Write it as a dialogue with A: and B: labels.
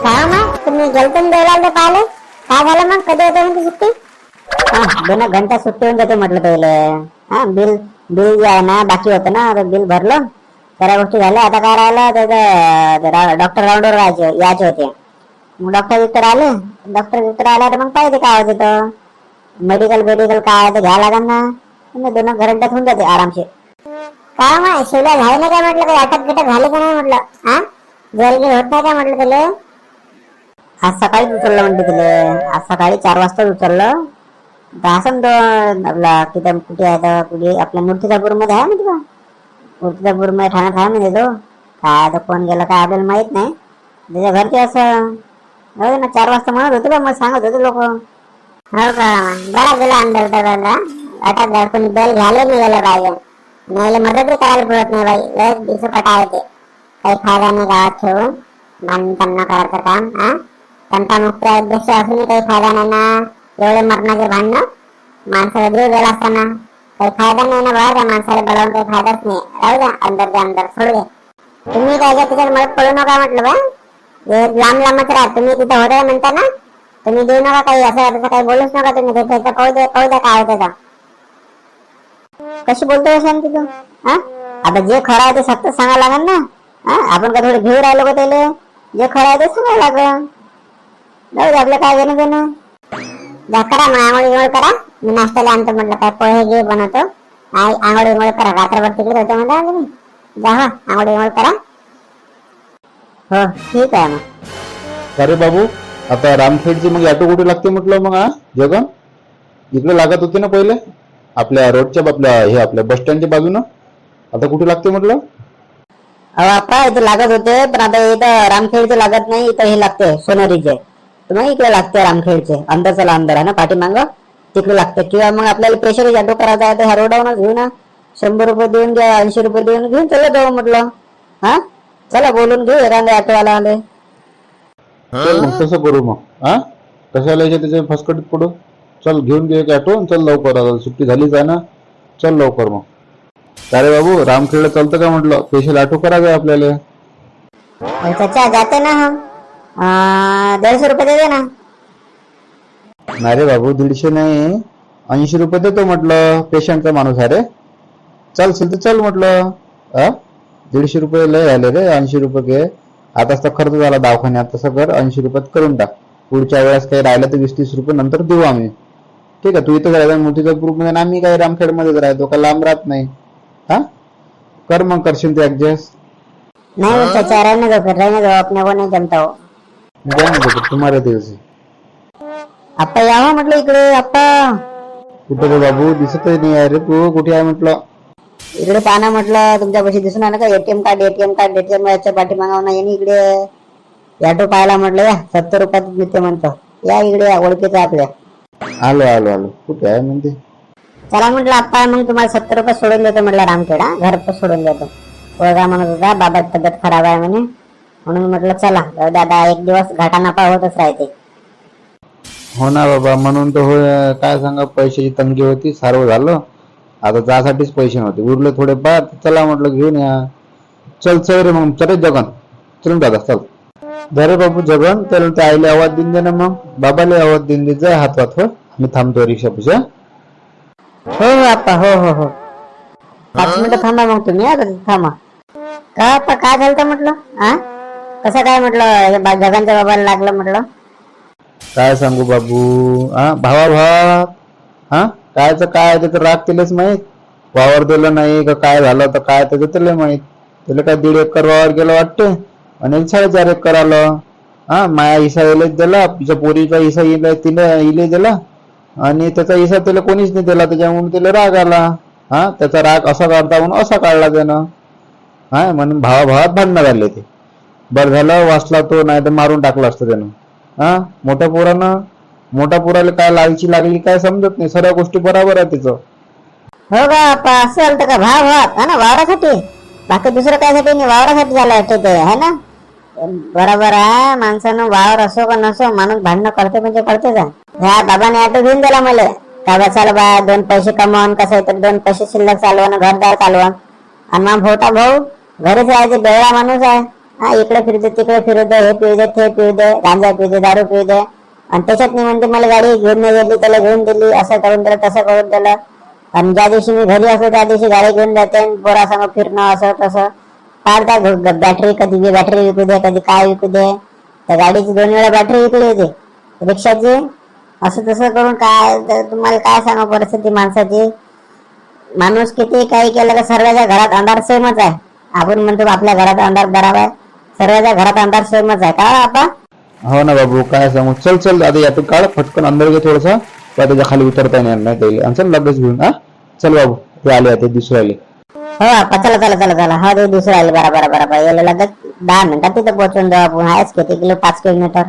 A: काय मग तुम्ही गेलतून देवळाला पाहिले काय झालं मग कधी होते म्हणते सुट्टी?
B: दोन घंटा सुट्टी होऊन जाते म्हटलं पहिले. बिल बिल जे आहे ना बाकी होतं ना, बिल भरलं, त्या गोष्टी झाल्या. आता काय राहिलं त्याचं डॉक्टर राऊंडवर यायचे होते. मग डॉक्टर आले तर मग पाहिजे काय होते तर मेडिकल काय ते घ्यायला लागेल ना. 2 घंट्यात होऊन जाते आरामशीर.
A: काय मग शिवला झाले नाही काय म्हटलं, काही अटक बिटक झाले का नाही म्हटलं? जेल गिल होत नाही काय म्हटलं त्याला?
B: आज सकाळीच उचललं म्हणते तिले. आज सकाळी 4 वाजताच उचललं. असं तो आपला तिथं कुठे आहे तर कुठे आपल्या मूर्तिजापूरमध्ये आहे ना, तिथं मूर्तिजापूरमध्ये ठाण्यात आहे म्हणजे तो. काय आता कोण गेलं काय आपल्याला माहित नाही. त्याच्या घरचे असं हो ना 4 वाजता म्हणत होते बा, मग सांगत होते लोक.
A: हो का? बरा गेला अंदर दरवाजा अटक झाड कोणी बेल घ्यायला नाही गेलं पाहिजे. नाही मदत करायला पडत नाही बाई. लय दिवस पटा येते. काही फायदा नाही गावात ठेवून भांडण करायचं काम. त्यांचा मुख्य उद्देश असून काही फायदा नाही ना. एवढे मरणाचे भांडणं माणसाला जीव गेला असताना काही फायदा नाही ना बघा. त्या माणसाला बोलावून काही फायदाच नाही. राहू द्या अंदर सोडू दे. तुम्ही काय त्याच्यात मदत पडू नका म्हटलं बा. लांबच राहा. तुम्ही तिथं होते म्हणता ना, तुम्ही देऊ नका काही असं काही बोलूच नका तुम्ही. त्याचं पाहू द्या काय होतं तर.
B: कशी बोलतोय शांती तू? आता जे खरं आहे ते सत्य सांगायला लागेल ना. आपण का थोडे घेऊ राहिलो का त्याला? जे खरं आहे ते सांगायला लागेल. जाऊ दे आपलं काय घेणं.
A: जा करा मग आंघोळ करा. मी नाश्त्याला आणतो म्हटलं, काय पोहे घे बनवतो. आंघोळ करा. रात्रभर तिकडे होते म्हणता तुम्ही. जा आंघोळ करा.
B: हो ठीक आहे मग.
C: अरे बाबू, आता रामखेडची मग ऑटो कुठे लागते म्हटलं मग? जगन इकडे लागत होती ना पहिले, आपल्या रोडच्या आपल्या बस स्टँडच्या बाजूनं. आता कुठे लागते म्हटलं?
B: अहो आपा इथे लागत होते, पण आता इथं रामखेडचे लागत नाही. इथं हे लागते सोनारीचे. तर मग इकडे लागते रामखेडचे. अंदरचा अंदर आहे ना पाठीमाग, तिकडे लागते. किंवा मग आपल्याला स्पेशल ऑटो करायचा आहे तर ह्या रोडावरच घेऊ ना. 100 रुपये देऊन घ्या, 80 रुपये देऊन घेऊन चला जाऊ म्हटलं. चला बोलून घेऊ एखाद्या ऑटोवाला आले.
C: चल मग तसं करू मग. कशाला यायचे त्याच्या फसकटीत पडू. चल घेऊन घे एक ऑटो. चल लवकर, आता सुट्टी झालीच आहे ना. चल लवकर मग. अरे बाबू, रामखेडला चालतं का म्हटलं? स्पेशल ऑटो करायचं आपल्याला.
B: चाचा जाते ना हम. 150 रुपये दे ना.
C: नाही रे बाबू, 150 नाही, 80 रुपये देतो म्हटलं. पेशंटचा माणूस आहे रे. चल तर चल म्हटलं. 150 रुपये लय झाले रे. 80 रुपये घे. आताच तर खर्च झाला दवाखान्यात. तसं कर, 80 रुपयात करून टाक. पुढच्या वेळेस काही राहिलं तर 20-30 रुपये नंतर देऊ आम्ही. ठीक आहे? तू इथं राहायचं मूर्तिजापूरमध्ये आणि आम्ही काही रामखेडमध्येच राहतो. का लांब राहत नाही. कर मग, करशील ते ऍडजस्ट.
B: नहीं चाचा रहने दो अपने को नहीं जमता हो.
C: तुम्हाला दिवस
B: आप्पा यावं म्हटलं इकडे. आप्पा
C: कुठं रे बाबू? दिसतच नाही आहे रे. तू कुठे आहे म्हटलं?
B: इकडे पाना म्हटलं. तुमच्यापाशी दिसून आलं का एटीएम कार्ड याच्या पाठीमागावं नाही इकडे. ऑटो पाहायला म्हटलं या 70 रुपयात मिळते म्हणतो. या इकडे या, ओळखीचं आपल्या.
C: आलो. कुठे आहे म्हणते?
B: चला म्हटलं आप्पा, मग तुम्हाला 70 रुपये सोडून देतो म्हटलं रामखेड. घर पण सोडून देतो. पोरगा म्हणत होता बाबा तब्येत खराब आहे म्हणे, म्हणून म्हटलं चला दादा. एक दिवस घाटानापा होतच राहते.
C: हो ना बाबा, म्हणून तर होय. काय सांगा, पैशाची तंगी होती, सर्व झालं. आता त्यासाठीच पैसे नव्हते उरले थोडे फार. चला म्हटलं घेऊन या. चल रे मग. चल जगन, चल दादा चल. जरे बाबू जगन, त्याला त्या आईला आवाज देऊन दे ना. मग बाबाला आवाज देऊन दे. जा हात हो. मी थांबतो रिक्षा पुढे.
B: हो आप्पा. हो 5 मिनिटं थांबा मग तुम्ही. आता थांबा. का आप्पा काय झालं म्हटलं? कसं काय म्हटलं जगांच्या बाबाला लागलं म्हटलं?
C: काय सांगू बाबू, भावा कायचं काय त्याचं राग केलंच माहित. वावर दिलं नाही का काय झालं तर काय त्याचं त्याला माहित. त्याला काय 1.5 एकर वावर गेलं वाटते आणि 4.5 एकर आलं. माया हिसा इलेच दिला, तिच्या पोरीचा हिसा इले दिला आणि त्याचा हिसा त्याला कोणीच नाही दिला. त्याच्यामुळे त्याला राग आला. त्याचा राग असा काढता म्हणून असा काढला त्यानं. म्हणून भावात भांडणं झाले ते. बरं झालं वाचला तो, नाही तर मारून टाकलं असतं त्यानं. मोठ्या पोराला काय लालची लागली काय समजत नाही. सर्व गोष्टी बरोबर आहे तिचं.
B: हो का आप्पा, असं झालं का? भावात ना वावरासाठी, बाकी दुसरं कायसाठी नाही. वावरासाठी झालं वाटतं ते, है ना? बरोबर आहे. माणसानं वावर असो का नसो, माणूस भांडणं करते म्हणजे करतेच आहे. ह्या बाबाने ऑटो घेऊन दिला मला. का बा चाल बा 2 पैसे कमवून कसं तर 2 पैसे शिल्लक चालवा, घरदार चालवा. आणि मग मोठा भाऊ घरीच राहायचे, बेवडा माणूस आहे. हा इकडे फिरू दे तिकडे फिरू दे, हे पिऊ दे ते पिऊ दे, गांजा पिऊ दे, दारू पिऊ दे. आणि त्याच्यात नाही म्हणते मला गाडी घेऊन नाही गेली, त्याला घेऊन दिली, असं करून दिलं तसं करून दिलं. आणि ज्या दिवशी मी घरी असतो त्या दिवशी गाडी घेऊन जाते, पोरासंग फिरणं असं तसं. काढता बॅटरी, कधी बॅटरी विकू दे, कधी काय विकू दे. त्या गाडीची 2 वेळा बॅटरी विकली होती रिक्षाची. असं तसं करून काय तुम्हाला काय सांगा परिस्थिती माणसाची. माणूस किती काही केलं का सर्वांच्या घरात अंधार सेमच आहे. आपण म्हणतो आपल्या घरात अंधार बराबर आहे, सर्वांच्या घरात अंधार सेमच आहे का आपण.
C: हो ना बाबू काय सांगू. चल चल आता यातून काढ फटकन अंदर घे थोडसा, त्याच्या खाली उतरता येणार नाही त्याला. आणि चल लगेच घेऊन. हा चल बाबू ते आले ते दिसू राहिले.
B: हो आपा चला चला चला चला. हा ते दुसरं आले बरोबर बरोबर. याला लगेच 10 मिनिटात तिथे पोहोचून जाऊ आपण. आहेच किती किलो 5 किलोमीटर.